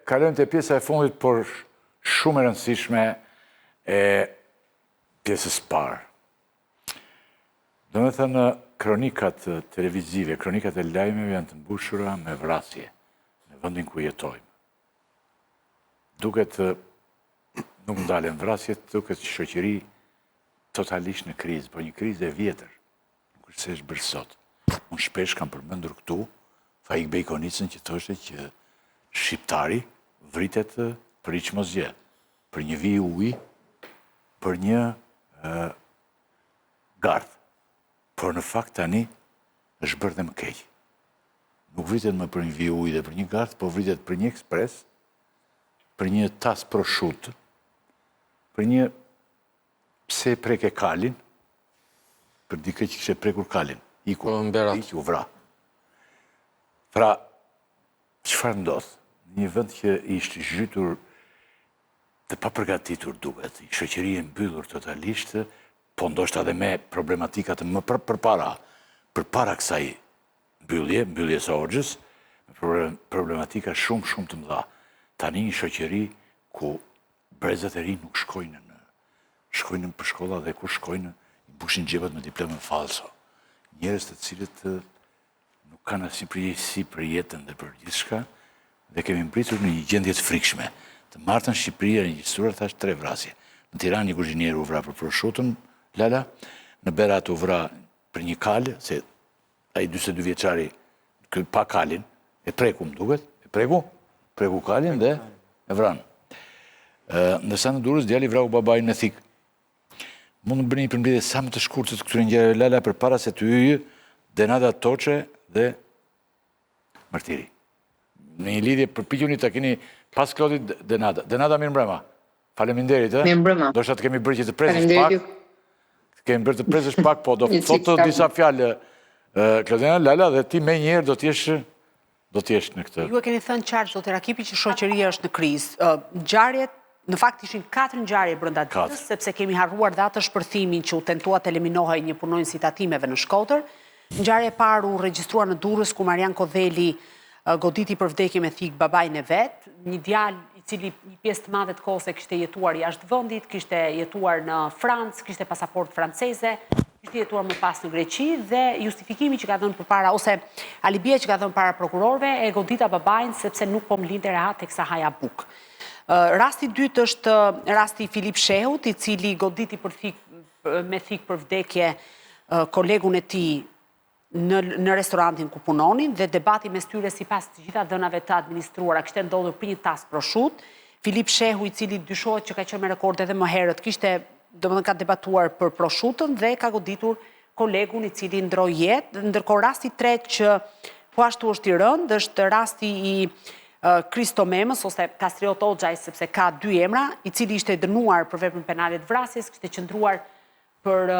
kalojmë të pjesa e fundit, por shumë e rëndësishme e pjesës parë. Do me thënë, kronikat televizive, kronikat e lajmeve janë të mbushura me vrasje në vendin ku jetojmë. Duket, nuk ndalen vrasjet, duket shoqëri totalisht në krizë, por një krizë e vjetër, nuk është se është bërë sot. Unë shpesh kam përmendur këtu, Faik Bejkonicën që thoshe që shqiptari vritet për hiç mos gjë, për një vijë uji, për një gardh. Por në fakt tani është bërë dhe më keq. Nuk vritet më për një vijë uji dhe për një gardh, por vritet për një ekspres, për një tas prosciutto, për një pse preke kalin, për dikë që kishte prekur kalin. Iku, u vra. Pra, çfarë ndodh? Një vend që ishte zhytur dhe pa përgatitur duket, i shoqëria e mbyllur totalisht, po ndoshta edhe me problematikat më përpara kësaj mbyllje së Hoxhës, problematika shumë të mëdha. Tani një shoqëri ku brezat e rinj nuk shkojnë për shkolla dhe kur shkojnë i mbushin xhepat me diplomën falso. Njerëz të cilët nuk kanë asnjë përgjegjësi për jetën dhe për gjithçka dhe kemi mbritur në një gjendje të frikshme. Të martën Shqipëria regjistruar thash 3 vrasje. Në Tiranë një kuzhinier u vra për prosciuton, Lala, në Berat u vra për një kalë, se ai 42 vjeçari pa kalin, e preku më duket, preku kalin dhe e vran. Ndërsa në Durrës djali vrau babain në Thik. Mund të bëni një përmbledhje sa më të shkurtër të këtyre ngjarjeve Lala përpara se të hyjë Denada Toçe dhe Martiri. Në një lidhje përpiquni ta keni pas Klodit Denada. Denada mirëmbrëma. Faleminderit, Mirëmbrëma. Do të kemi bërë që të presësh pak. Kemi bërë të presësh pak, po do thotë disa fjalë Klodina Lala dhe ti me njëherë do t'jesh në këtë. Ju e keni thënë qartë, zotë Rakipi, që shoqëria është në krizë. Ngjarjet, në fakt ishin 4 ngjarje brenda ditës, sepse kemi harruar dhe atë shpërthimin që u tentua të eliminohej një punonjës i tatimeve në Shkodër. Ngjarja e parë u regjistrua në Durrës ku Marian Kodheli goditi për vdekje me Thik babain e vet, një djalë i cili një pjesë të madhe të kohës e kishte jetuar jashtë vendit, kishte jetuar në Francë, kishte pasaportë franceze, kishte jetuar më pas në Greqi dhe justifikimi që ka dhënë përpara ose alibia që ka dhënë para prokurorëve e godita babain sepse nuk po mlinte rehat teksa haja buk. Rasti i dytë është rasti i Filip Shehut, i cili goditi me Thik për vdekje kolegun e tij në restorantin ku punonin dhe debati mes tyre sipas të gjitha dhënave të administruara kishte ndodhur për një tas prosciutto. Filip Shehu, i cili dyshohet që ka qenë me rekord edhe më herët, ka debatuar për prosciutton dhe ka goditur kolegun i cili ndroi jetë. Ndërkohë rasti i tretë që po ashtu është i rëndë është rasti i Kristo Memës ose Kastriot Hoxhaj, sepse ka 2 emra, i cili ishte dënuar për veprën penale të vrasjes, kishte qëndruar për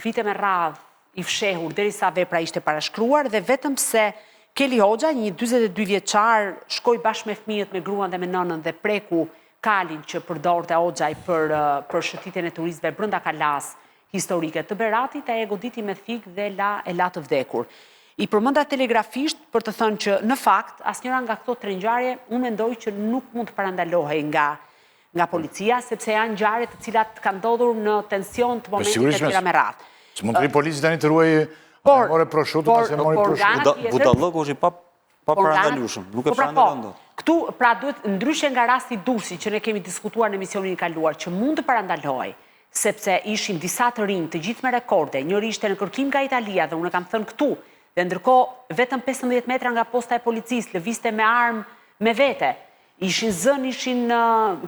vite me radhë i fshehur derisa vepra ishte parashkruar dhe vetëm se Keli Hoxha, një 42 vjeçar, shkoi bashkë me fëmijët, me gruan dhe me nënën dhe preku kalin që përdorte Hoxhaj për shëtitjen e turistëve brenda kalas historike të Beratit, e goditi me Thik dhe e la të vdekur. I përmenda telegrafisht për të thënë që në fakt asnjëra nga këto 3 ngjarje unë mendoj që nuk mund të parandalohej nga policia, sepse janë ngjarje të cilat kanë ndodhur në tension të momentit të tjera me radhë. Së mund të ri polici tani të ruaj more prosciutto, pas e mori prosciutto. Butallëku është pa parandalueshëm, nuk e parandalon dot. Këtu pra duhet ndryshe nga rasti Durrësi që ne kemi diskutuar në emisionin e kaluar, që mund të parandalohej, sepse ishin disa të rinj, të gjithë me rekorde, njëri ishte në kërkim nga Italia dhe unë kam thënë këtu, dhe ndërkohë vetëm 15 metra nga posta e policisë lëvizte me armë me vete. Ishin zënë,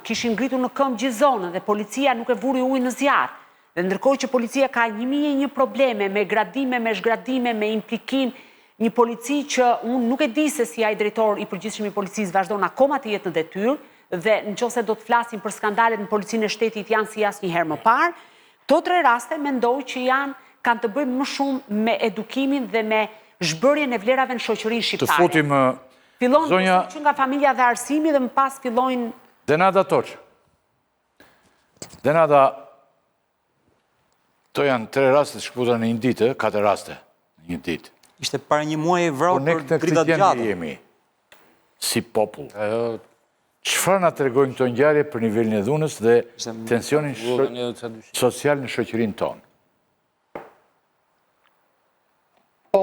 kishin ngritur në këmbë gjithë zonën dhe policia nuk e vuri ujë në zjarr. Dhe ndërkohë që policia ka 1001 probleme me gradime, me zhgradime, me implikim, një polici që unë nuk e di se si ai drejtor i përgjithshëm i policisë vazhdon akoma të jetë në detyrë dhe nëse do të flasim për skandalet në policinë e shtetit janë si asnjëherë më parë. Këto 3 raste mendoj që kanë të bëjnë më shumë me edukimin dhe me zhbërjen e vlerave në shoqërinë shqiptare. Të futim fillon që nga familja dhe arsimi dhe më pas fillojnë Denada Toçe. Denada, to janë 3 raste të shkputura në një ditë, 4 raste në një ditë. Ishte para një muaji vrau për drita të gjata. Jemi si popull. Çfarë na tregojnë këto ngjarje për nivelin e dhunës dhe tensionin social në shoqërinë tonë? Po,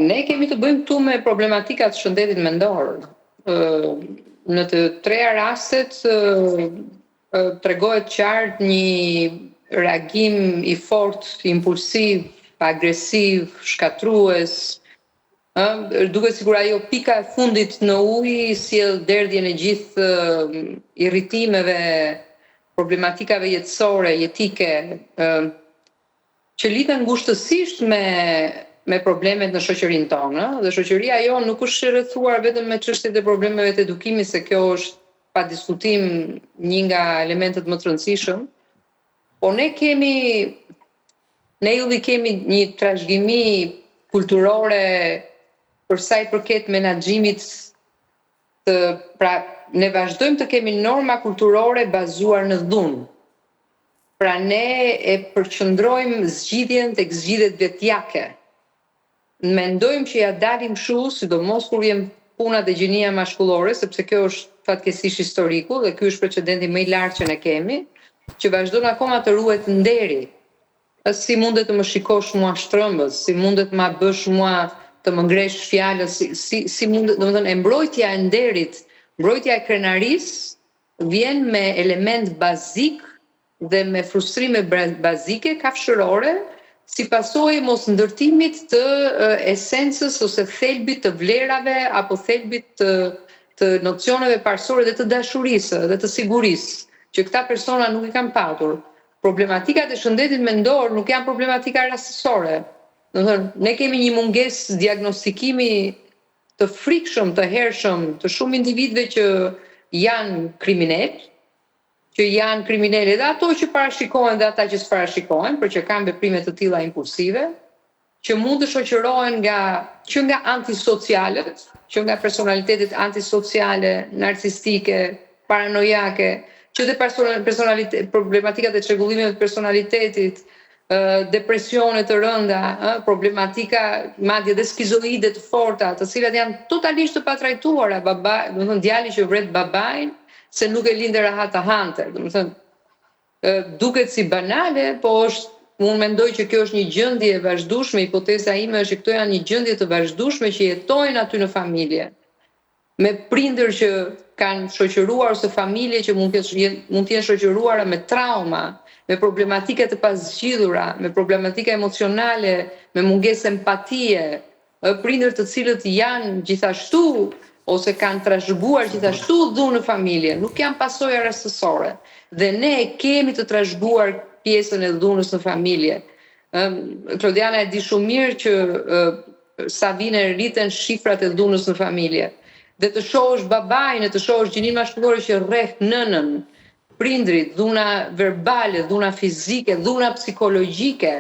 ne kemi të bëjmë këtu me problematikat shëndetit mendor. Në të treja rastet tregohet qartë një reagim i fortë, impulsiv, agresiv, shkatrues, duke sigur ajo pika e fundit në ujë sjell derdhjen e gjithë irritimeve, problematikave jetësore, jetike, që lidhen ngushtësisht me problemet në shoqërinë tonë, dhe shoqëria jonë nuk është rrethuar vetëm me çështjet e problemeve të edukimit, se kjo është pa diskutim një nga elementet më të rëndësishëm, po ne ylli kemi një trashëgimi kulturore për sa i përket menaxhimit pra ne vazhdojmë të kemi norma kulturore bazuar në dhunë. Pra ne e përqendrojmë zgjidhjen tek zgjidhjet vetjake. Mendojmë që ja dalim kështu, sidomos kur vjen puna dhe gjinia mashkullore, sepse kjo është fatkeqësisht historiku dhe ky është precedenti më i lartë që ne kemi, që vazhdon akoma të ruhet nderi. Si mundet të më shikosh mua shtrëmbës, si mundet ma bësh mua të më ngresh fjalës, si mundet, domethënë, mbrojtja e nderit, mbrojtja e krenarisë vjen me element bazik dhe me frustrime bazike kafshërore, si pasojë mos ndërtimit të esencës ose thelbit të vlerave apo thelbit të nocioneve parsorë dhe të dashurisë dhe të sigurisë, që këta persona nuk i kanë patur. Problematikat e shëndetit mendor nuk janë problematika rastësore. Ne kemi një mungesë diagnostikimi të frikshëm, të hershëm, të shumë individëve që janë kriminalë, dhe ato që parashikohen dhe ata që s'parashikohen, për që kanë veprime të tilla impulsive, që mund të shoqërohen që nga antisocialet, që nga personalitetet antisociale, narcistike, paranojake, që dhe problematikat e çrregullimeve të personalitetit, depresionet të rënda, problematika madje dhe skizoide të forta, të cilat janë totalisht të patrajtuara, domethënë djali që vret babain se nuk e lindë rahat të hante. Domethënë duket si banale, po unë mendoj që kjo është një gjendje e vazhdueshme, hipoteza ime është që këto janë një gjendje të vazhdueshme që jetojnë aty në familje, me prindër që kanë shoqëruar ose familje që mund të jenë shoqëruara me trauma, me problematika të pazgjidhura, me problematika emocionale, me mungesë empatie, prindër të cilët janë gjithashtu ose kanë trashëguar gjithashtu dhunë në familje, nuk janë pasoja rastësore. Dhe ne kemi të trashëguar pjesën e dhunës në familje. Klodiana e di shumë mirë që sa vine rriten shifrat e dhunës në familje. Dhe të shohësh babain, të shohësh gjinin mashkullore që rreh nënën, prindrit, dhuna verbale, dhuna fizike, dhuna psikologjike,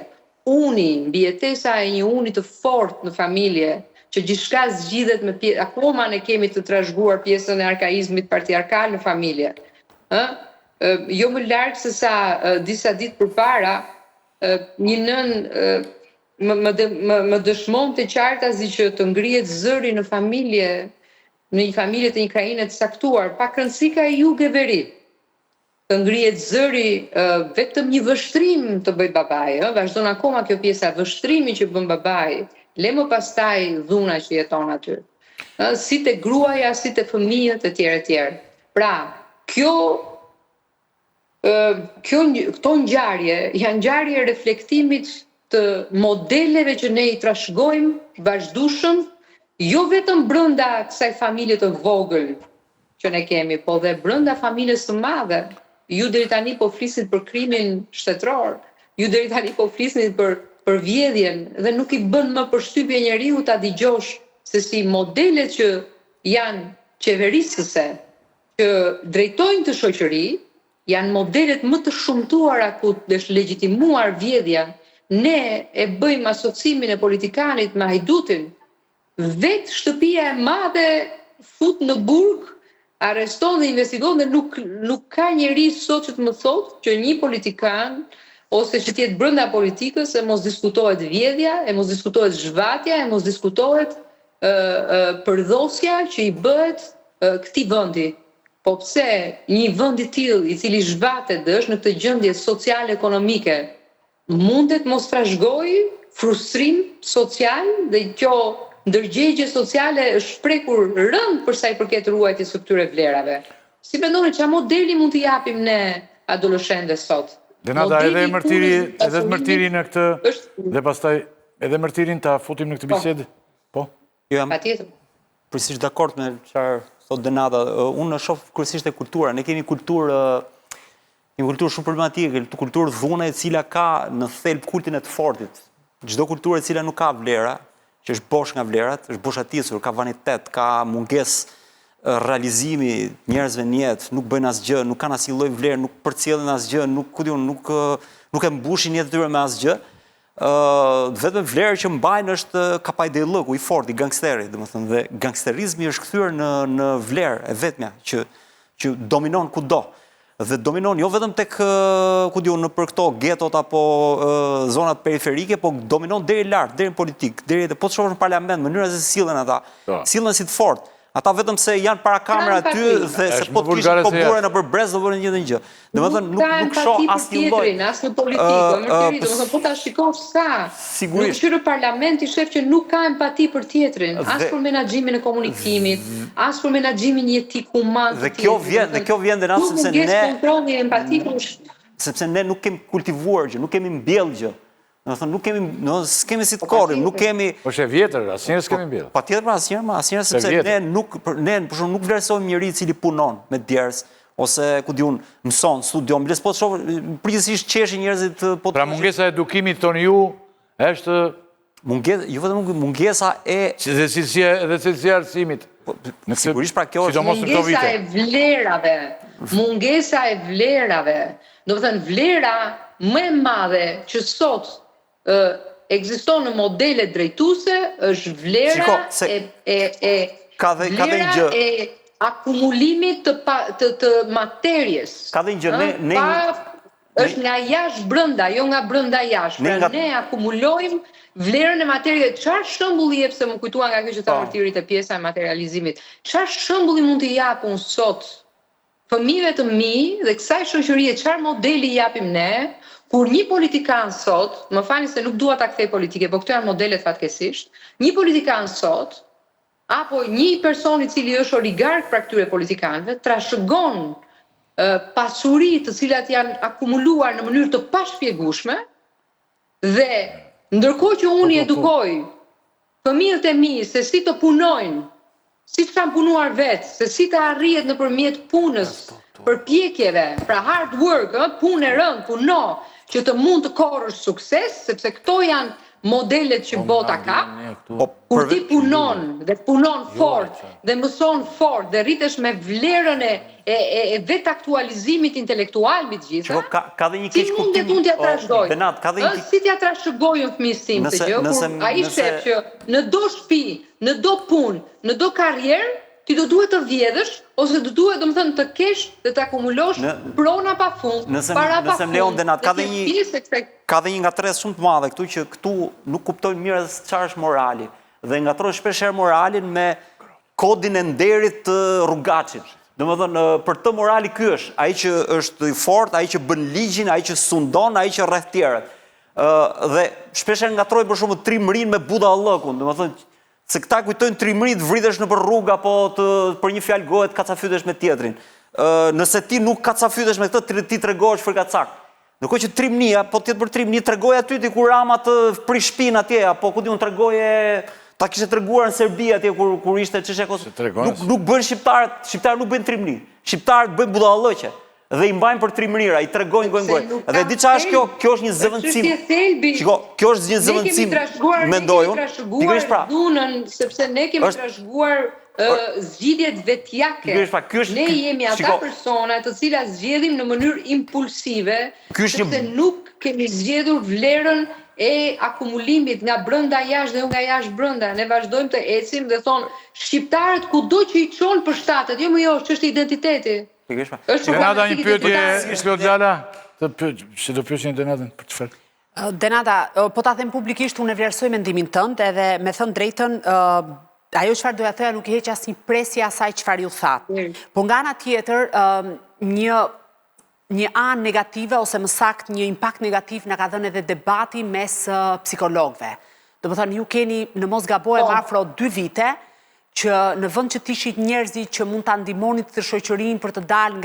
mbi jetesa e një uni të fortë në familje, që gjithçka zgjidhet me pjesë, akoma ne kemi të trashëguar pjesën e arkaizmit patriarkal në familje. Jo më larg se sa disa ditë përpara, një nën më dëshmonte qartazi që të ngrihet zëri në familje, në një familje të një krajine të saktuar, pa rëndësi ka e jugë e veri. Të ngrihet zëri vetëm një vështrim të bëj babai, vazhdon akoma kjo pjesa vështrimi që bën babai, le më pastaj dhuna që jeton aty. Si te gruaja, si te fëmijët e tjerë. Pra, këto ngjarje janë ngjarje reflektimit të modeleve që ne i trashëgojmë vazhdueshëm, jo vetëm brenda kësaj familje të vogël që ne kemi, po dhe brenda familjes së madhe. Ju deri tani po flisit për krimin shtetëror, ju deri tani po flisit për vjedhjen dhe nuk i bën më përshtypje njeriu ta dëgjosh se si modelet që janë qeverisëse, që drejtojnë të shoqëri, janë modelet më të shumtuara ku është legjitimuar vjedhja. Ne e bëjmë asocimin e politikanit me hajdutin. Vetë shtëpia e madhe fut në burg, arreston dhe investigon dhe nuk ka njeri sot që të më thotë që një politikan ose që tjetë brenda politikës e mos diskutohet vjedhja, e mos diskutohet zhvatja, e mos diskutohet përdhosja që i bëhet këtij vendi. po pse një vend i tillë i cili zhvatet dhe është në këtë gjendje sociale ekonomike mundet mos trashëgoj frustrim social dhe kjo ndërgjegje sociale është shprekur rënd për sa i përket ruajtjes së këtyre vlerave. Si mendoni çfarë modeli mund t'i japim ne adoleshentëve sot? Denada, edhe mërtiri në këtë, dhe pastaj edhe mërtirin ta futim në këtë bisedë? Po? Patjetër. Përgjithsisht dakord me çfarë thot Denada. Unë shoh kryesisht e kultura. Ne kemi kulturë shumë problematike, kulturë dhune e cila ka në thelb kultin e të fortit. Çdo kulturë e cila nuk ka vlera, që është bosh nga vlerat, është boshatisur, ka vanitet, ka mungesë realizimi njerëzve në jetë, nuk bëjnë asgjë, nuk kanë asnjë lloj vlerë, nuk përcjellin asgjë, nuk e mbushin jetën e tyre me asgjë. Vetëm vlerë që mbajnë është kapajdelliku i fortë, i gangsterit, domethënë, dhe gangsterizmi është kthyer në vlerë e vetmja që dominon kudo. Dhe dominon jo vetëm tek në për këto getot apo zonat periferike, po dominon deri lart, deri në politik, po të shohësh në parlament, mënyra se sillen ata, sillen si të fortë. Ata vetëm se janë para kamera aty dhe se po të kishin po burën nëpër brez do bënin gjithë gjë. Domethënë nuk shoh asnjë lloj as në politikë, domethënë po ta shikosh sa. Sigurisht. Në parlamenti shef që nuk ka empati për tjetrin, as për menaxhimin e komunikimit, as për menaxhimin jetik human. Dhe kjo vjen dhe natë sepse ne kontrolli e empati sepse ne nuk kemi kultivuar gjë, nuk kemi mbjellë gjë. S'kemi si të korrim, nuk kemi... Po që e vjetër, asnjëherë s'kemi mbjellë. Patjetër pra asnjëherë sepse ne nuk vlerësojmë njëri i cili punon me djers, ose ku diun mëson, studion, biles po të shoh përgjithsisht qeshin njerëzit po. Pra mungesa e edukimit thoni ju është jo vetëm mungesa e dhe cilësia e arsimit. Sigurisht pra kjo është mungesa e vlerave. Do të thënë vlera më e madhe që sot ekziston në modelet drejtuese është vlera e akumulimit të materjes. Ka dhe një gjë, është nga jashtë brenda, jo nga brenda jashtë. Pra ne akumulojmë vlerën e materjeve. Çfarë shembulli jep, se më kujtua nga kjo që ta vërtirit e pjesa e materializimit. Çfarë shembulli mund t'i japun sot fëmijëve të mi dhe kësaj shoqërie, çfarë modeli japim ne? Kur një politikan sot, më falni se nuk dua ta kthej politike, po këto janë modelet fatkeqësisht, një politikan sot, apo një person i cili është oligark pra këtyre politikanëve, trashëgon pasuri të cilat janë akumuluar në mënyrë të pashpjegueshme, dhe ndërkohë që unë i edukoj fëmijët e mi se si të punojnë, si të kanë punuar vetë, se si të arrihet nëpërmjet punës, përpjekjeve, pra hard work, punë e rëndë, puno, që të mund të korrësh sukses, sepse këto janë modelet që bota ka. Kur ti punon dhe punon fort dhe mëson fort dhe rritesh me vlerën e vetë aktualizimit intelektual mbi të gjitha. Ka dhe një keq kuptim. Mund t'ja trashëgoj. Si t'ja trashëgojnë fëmijës tim këtë gjë, kur ai shef që në do shtëpi, në do punë, në do karrierë, ti do duhet të vjedhësh, ose do duhet, domethënë, të kesh dhe të akumulosh prona pafund, para pafund. Ka dhe një ngatresë shumë të madhe këtu që këtu nuk kuptojnë mirë çfarë është morali. Dhe ngatrojnë shpeshherë moralin me kodin e nderit të rrugaçit. Domethënë, për të morali ky është, ai që është i fortë, ai që bën ligjin, ai që sundon, ai që rreth tjerët. Dhe shpeshherë ngatrojnë për shembull trimërinë me budallëkun, domethënë se këta kujtojnë trimërit, vritesh nëpër rrugë apo për një fjalë goje të kacafytesh me tjetrin. Nëse ti nuk kacafytesh me këtë, ti tregohesh frikacak. Ndërkohë që trimënia, po të jetë për trimëni, tregoje aty ti kur Rama të prish shtëpinë atje, apo ku diun tregoje ta kishte treguar në Serbi atje kur ishte çështja Kosovës. Nuk bën shqiptarët nuk bëjnë trimëni. Shqiptarët bëjnë budallëqe. Dhe i mbajnë për trimërira, i tregojnë gojnë. Dhe di çfarë është kjo? Kjo është një zëvendësim. Shiko, kjo është një zëvendësim, mendoj unë. Pikërisht pra. Sepse ne kemi trashëguar zgjidhjet vetjake. Ne jemi ata persona të cilat zgjedhim në mënyrë impulsive, sepse nuk kemi zgjedhur vlerën e akumulimit nga brenda jashtë dhe nga jashtë brenda. Ne vazhdojmë të ecim dhe thonë shqiptarët kudo që i çon për shtatet, jo më jo, ç'është identiteti. Denada, një pyetje, Slot Gjala, që do pyeshin Denadën për çfarë? Denada, po ta them publikisht, unë e vlerësoj mendimin tënd, edhe me thënë drejtën, ajo çfarë doja thoja nuk i heq asnjë presje asaj çfarë ju thatë. Por nga ana tjetër, një anë negative, ose më sakt një impakt negativ na ka dhënë edhe debati mes psikologëve. Do të thënë, ju keni në mos gabohem afro 2 vite, që në vend që tishit njerëzit që mund ta ndihmonit të shoqërinë për të dalë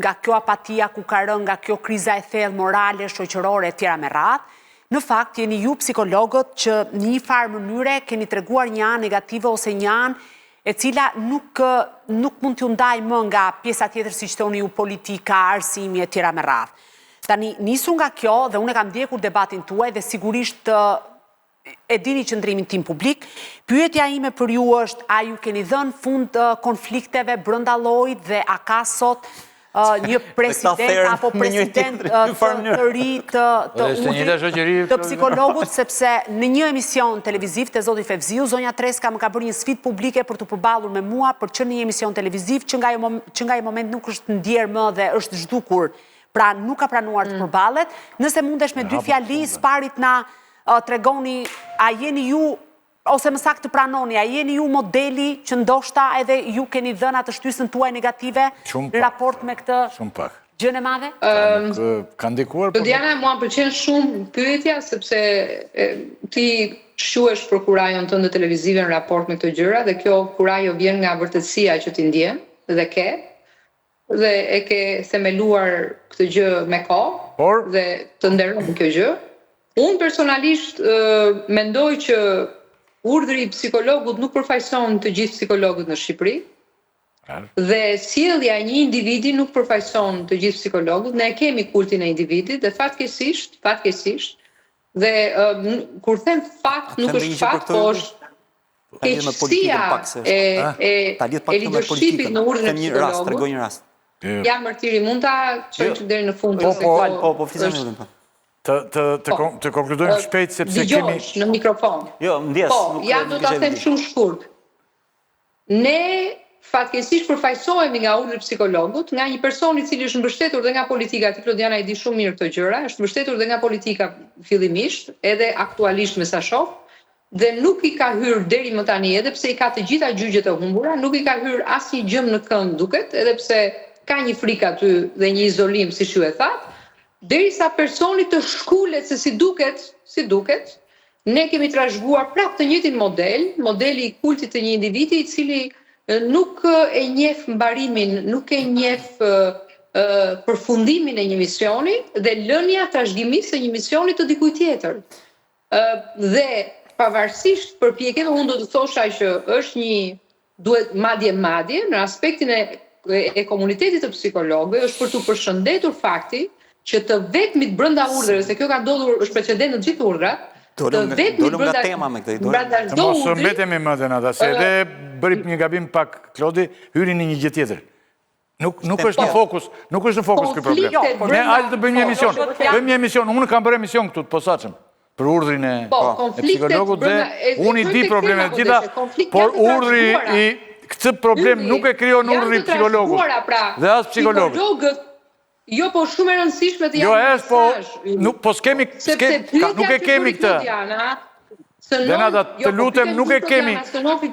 nga kjo apatia ku ka rënë, nga kjo kriza e thellë morale, shoqërore etj. Me radhë, në fakt jeni ju psikologët që në një farë mënyre keni treguar një anë negative ose një anë e cila nuk mund t'ju ndaj më nga pjesa tjetër siç thoni ju politika, arsimi etj. Me radhë. Tani nisur nga kjo dhe unë kam ndjekur debatin tuaj dhe sigurisht e dini qëndrimin tim publik, pyetja ime për ju është, a ju keni dhënë fund konflikteve brenda llojit dhe a ka sot një president apo president të ri të psikologut, sepse në një emision televiziv të zoti Fevziu, zonja Treska më ka bërë një sfidë publike për të përballur me mua për që në një emision televiziv që nga i moment nuk është ndjerë më dhe është zhdukur, pra nuk ka pranuar të përballet. Nëse mundesh me 2 fjali, sparit na tregoni, a jeni ju, ose më saktë të pranoni, a jeni ju modeli që ndoshta edhe ju keni dhënë atë shtysën tuaj negative në raport me këtë gjën e madhe? Ka ndikuar? Diana, mua pëlqen shumë pyetja, sepse ti shuhesh për kurajon tënde televizive në raport me këto gjëra, dhe kjo kurajo vjen nga vërtetësia që ti ndjen dhe dhe e ke themeluar këtë gjë me kohë dhe të nderon kjo gjë. Unë personalisht mendoj që urdhri i psikologut nuk përfaqëson të gjithë psikologët në Shqipëri. Dhe sjellja e një individi nuk përfaqëson të gjithë psikologët. Ne kemi kultin e individit dhe fatkeqësisht, dhe kur them fat nuk është fat, po është keqësia e leadershipit në urdhrin e psikologut. Jam mërtiri, mund ta çoj deri në fund. Po, flisni më. Të konkludojmë shpejt sepse kemi... Dëgjosh në mikrofon. Jo, ndjes. Po, ja do ta them shumë shkurt. Ne fatkeqësisht përfaqësohemi nga urdhri i psikologut, nga një person i cili është mbështetur dhe nga politika, ti Klodiana e di shumë mirë këtë gjëra, është mbështetur dhe nga politika fillimisht, edhe aktualisht me sa shoh, dhe nuk i ka hyrë deri më tani, edhe pse i ka të gjitha gjyqjet e humbura, nuk i ka hyrë asnjë gjëm në këmbë duket, edhe pse ka një frikë aty dhe një izolim, siç ju e thatë. Derisa personi të shkulet se si duket, ne kemi trashëguar prapë të njëjtin modeli i kultit të një individi i cili nuk e njeh mbarimin, nuk e njeh përfundimin e një misioni dhe lënia trashëgimisë së një misioni të dikujt tjetër. Dhe pavarësisht përpjekjeve, unë do të thosha që është duhet madje në aspektin e komunitetit të psikologëve, është për të përshëndetur fakti që të vetmit brenda urdhrave, se kjo ka ndodhur, është precedent në gjithë urdhrat, të vetmit brenda çdo urdhri. Mos mbetemi më dhe nata, se edhe bëri një gabim pak Klodi, hyri në një gjë tjetër. Nuk është në fokus, ky problem. Ne hajde të bëjmë një emision. Bëjmë një emision, unë kam bërë emision këtu të posaçëm për urdhrin e psikologut dhe unë i di problemet e gjitha, por urdhri i këtë problem nuk e krijon urdhri i psikologut. Dhe as psikologut. Jo, po shumë e rëndësishme të janë mesazh. Po nuk e kemi këtë. Denata, të lutem, nuk e kemi.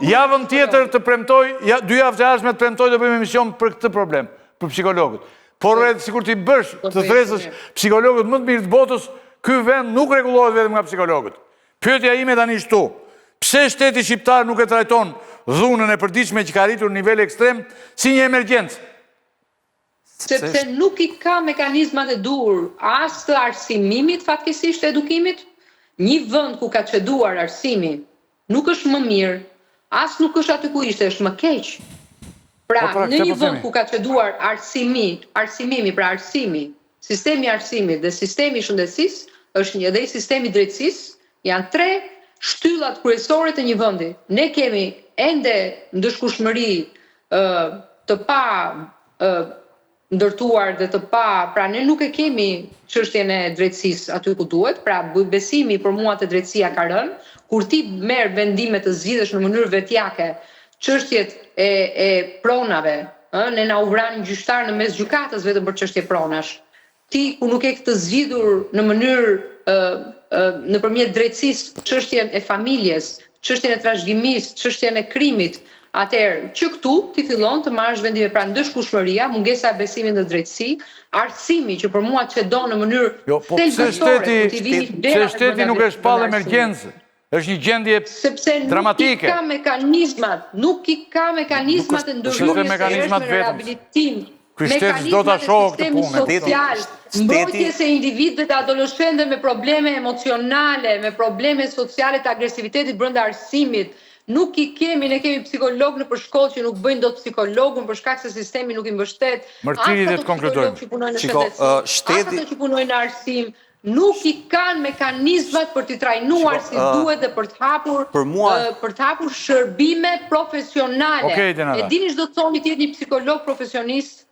Javën tjetër të premtoj, 2 javë të ardhshme të premtoj të bëjmë emision për këtë problem, për psikologët. Por edhe sikur ti bësh, të thresësh psikologët më të mirë të botës, ky vend nuk rregullohet vetëm nga psikologët. Pyetja ime tani është këtu. Pse shteti shqiptar nuk e trajton dhunën e përditshme që ka arritur në nivel ekstrem si një emergjencë? Sepse nuk i ka mekanizmat e duhur as të arsimimit, fatkeqësisht edukimit. Një vend ku ka çeduar arsimi nuk është më mirë, as nuk është aty ku ishte, është më keq. Pra, në një vend ku ka çeduar arsimi, sistemi i arsimit dhe sistemi i shëndetësisisë, është dhe sistemi i drejtësisë, janë 3 shtyllat kryesore të një vendi. Ne kemi ende ndëshkueshmëri të pa ndërtuar dhe të pra ne nuk e kemi çështjen e drejtësisë aty ku duhet, pra besimi për mua te drejtësia ka rënë, kur ti merr vendime të zgjidhesh në mënyrë vetjake, çështjet e pronave, ne na u vranin gjyqtar në mes gjykatës vetëm për çështje pronash. Ti ku nuk e ke të zgjidhur në mënyrë nëpërmjet drejtësisë çështjen e familjes, çështjen e trashëgimisë, çështjen e krimit, atëherë që këtu ti fillon të marrësh vendime pra ndëshkushmëria, mungesa e besimit në drejtësi, arsimimi që për mua çdo në mënyrë Jo, po pse shteti nuk e shpall emergjencë? Është një gjendje dramatike. Nuk i ka mekanizmat e ndërhyrjes së rehabilitim. Ky shtet s'do ta shohë këtë punë. Mbrojtjes e individëve të adoleshentëve me probleme emocionale, me probleme sociale të agresivitetit brenda arsimit. Nuk i kemi, ne kemi psikolog në përshkollë që nuk bëjnë dot psikologun për shkak se sistemi nuk i mbështet. Mërtiri dhe të konkludojmë. Ata që punojnë në arsim nuk i kanë mekanizmat për t'i trajnuar si duhet dhe për të hapur shërbime profesionale. E dini çdo thoni ti jetë një psikolog profesionist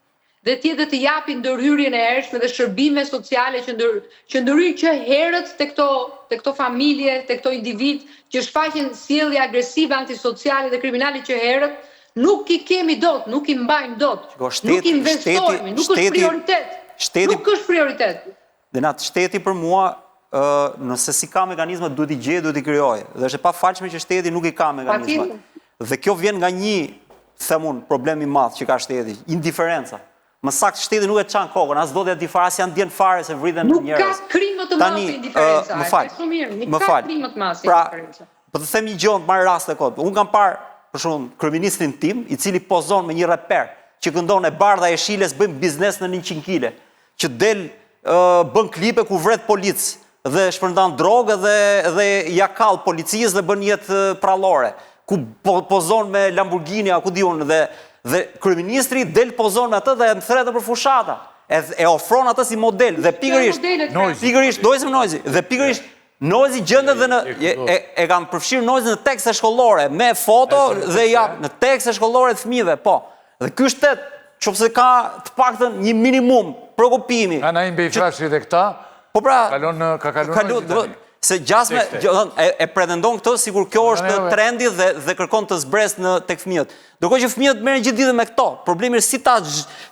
dhe tjetër të japi ndërhyrjen e hershme dhe shërbime sociale që ndërhyjnë që herët te këto familje, te këto individ që shfaqen sjellje agresive, antisociale dhe kriminale që herët nuk i kemi dot, nuk i mbajmë dot, nuk investojmë, nuk është prioritet. Nuk është prioritet. Denat, shteti për mua, nëse si ka mekanizmat, duhet i gjejë, duhet i krijojë. Dhe është e pafalshme që shteti nuk i ka mekanizmat. Dhe kjo vjen nga një, themun, problem i madh që ka shteti, indiferenca. Më saktë shteti nuk e çan kokën, as do të di fare, as janë ndjen fare se vriten njerëz. Nuk ka krimë të madh indiferenca. Më fal. Pra, po të them një gjë të marr rast e kot. Unë kam parë, për shembull, kryeministrin tim, i cili pozon me një reper, që këndon e bardha e shiles, bëjmë biznes në 100 kg, që del bën klipe ku vret polic dhe shpërndan drogë dhe ja kall policisë dhe bën jetë prallore, ku pozon me Lamborghini, ku diun dhe kryeministri del pozon me atë dhe më thretë për fushata. E ofron atë si model dhe pikërisht Noizi gjendet dhe e kanë përfshirë Noizi në tekste shkollore me foto dhe në tekste shkollore të fëmijëve, po. Dhe ky shtet, qofse ka të paktën një minimum shqetësimi. Ana i mbejfrashit e këta, ka kalon se gjasme e pretendon këtë sikur kjo është trendi dhe kërkon të zbres tek fëmijët. Ndërkohë që fëmijët merren gjithë ditën me këto. Problemi është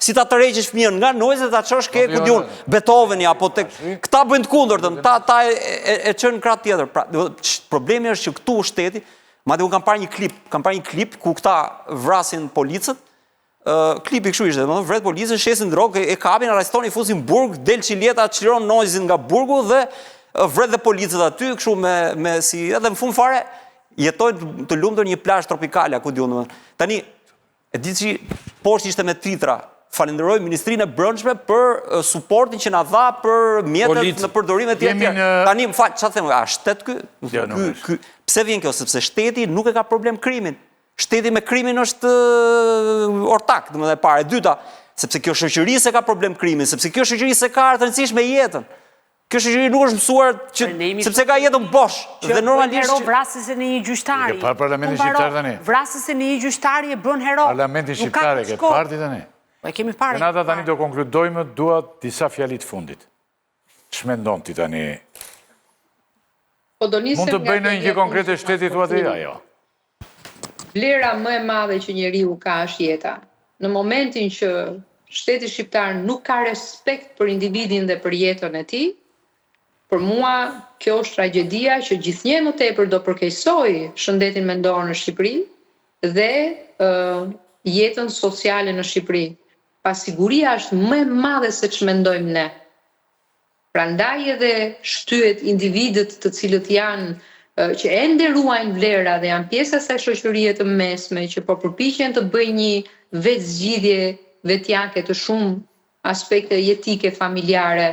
si ta tërheqësh fëmijën nga Noizi dhe ta çosh ke ku diun Beethoveni apo tek këta bëjnë të kundërtën, ta e çën në krah tjetër. Pra, problemi është që këtu shteti, madje unë kam parë një klip ku këta vrasin policët. Klipi kështu ishte, vret policën, shesin drogë, e kapin, arrestonin, fusin burg, del Çileta, çliron Noizin nga burgu dhe vret dhe policët aty, kështu me si, edhe në fund fare, jetojnë të lumtur një plazh tropikale, ku diun. Tani, e di që poshtë ishte me tritra. Falenderoj Ministrinë e Brendshme për suportin që na dha për mjetet në përdorime të tjera. Tani, më fal, çfarë them, a shtet ky? Pse vjen kjo? Sepse shteti nuk e ka problem krimin. Shteti me krimin është ortak, domethënë e para. E dyta, sepse kjo shoqëri se ka problem krimin, sepse kjo shoqëri se ka rëndësish me jetën. Kjo shoqëri nuk është mësuar sepse ka jetën bosh. Dhe normalisht hero vrasëse në një gjyqtari. Ke parë parlamentin shqiptar tani? Vrasëse në një gjyqtari e bën hero. Parlamentin shqiptar e ke parë ti tani? Po e kemi parë. Renata, tani do konkludojmë, dua disa fjali të fundit. Ç'mendon ti tani? Mund të bëjnë një gjë konkrete shtetit thua ti ajo? Vlera më e madhe që njeriu ka është jeta. Në momentin që shteti shqiptar nuk ka respekt për individin dhe për jetën e tij, për mua kjo është tragjedia që gjithnjë më tepër do përkeqësoj shëndetin mendor në Shqipëri dhe jetën sociale në Shqipëri. Pasiguria është më e madhe se ç'mendojmë ne. Prandaj edhe shtyhet individët të cilët janë që ende ruajnë vlera dhe janë pjesë e asaj shoqërie të mesme që po përpiqen të bëjnë një vetzgjidhje vetjake të shumë aspekte jetike familjare.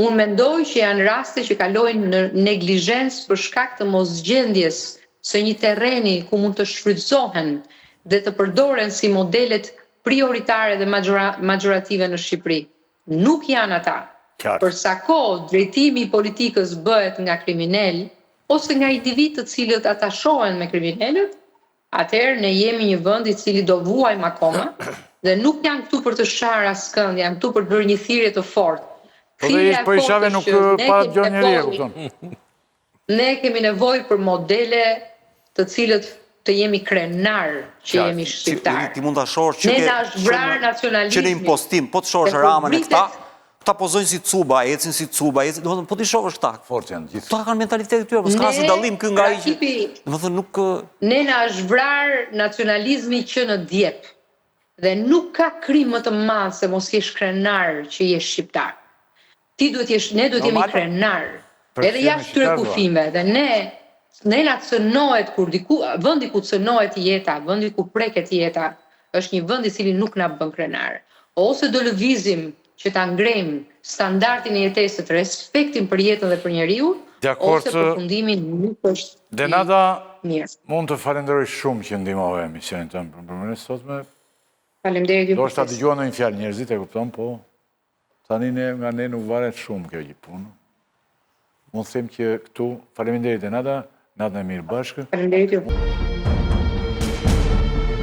Unë mendoj që janë raste që kalojnë në neglizhencë për shkak të mosgjendjes së një terreni ku mund të shfrytëzohen dhe të përdoren si modelet prioritare dhe majorative në Shqipëri. Nuk janë ata. Për sa kohë drejtimi i politikës bëhet nga kriminal ose nga individ të cilët atashohen me kriminalët, atëherë ne jemi një vend i cili do vuajmë akoma dhe nuk janë këtu për të sharë askënd, janë këtu për të bërë një thirrje të fortë. Po dhe ish për ishave nuk para gjon njeri, kupton. Ne kemi nevojë për modele të cilët të jemi krenar që jemi shqiptar. Ti mund ta shohësh që në impostim, po të shohësh Ramën e këta ata pozojnë si cuba, ecin si cuba, domethënë po ti shohësh këta. Fort janë gjithë. Këta kanë mentalitetin e tyre, po s'ka asnjë dallim ky nga ai që. Domethënë nuk Ne na është vrar nacionalizmi që në djep. Dhe nuk ka krim më të madh se mos jesh krenar që jesh shqiptar. Ne duhet jemi krenar. Edhe jashtë këtyre kufimeve. Dhe ne na cënohet kur vendi ku cënohet jeta, vendi ku preket jeta, është një vend i cili nuk na bën krenar. Ose do lëvizim që ta ngrejmë standardin e jetesës, respektin për jetën dhe për njeriu, ose përfundimi nuk është Denada, mirë. mund të falenderoj shumë që ndihmove emisionin tëmë për mënyrë sotme. Faleminderit ju. Do është ta dëgjuan ndonjë fjalë njerëzit, e kupton, po tani nga ne nuk varet shumë kjo gjë punë. Mund të them që këtu, faleminderit Denada, natën e mirë bashkë. Faleminderit ju.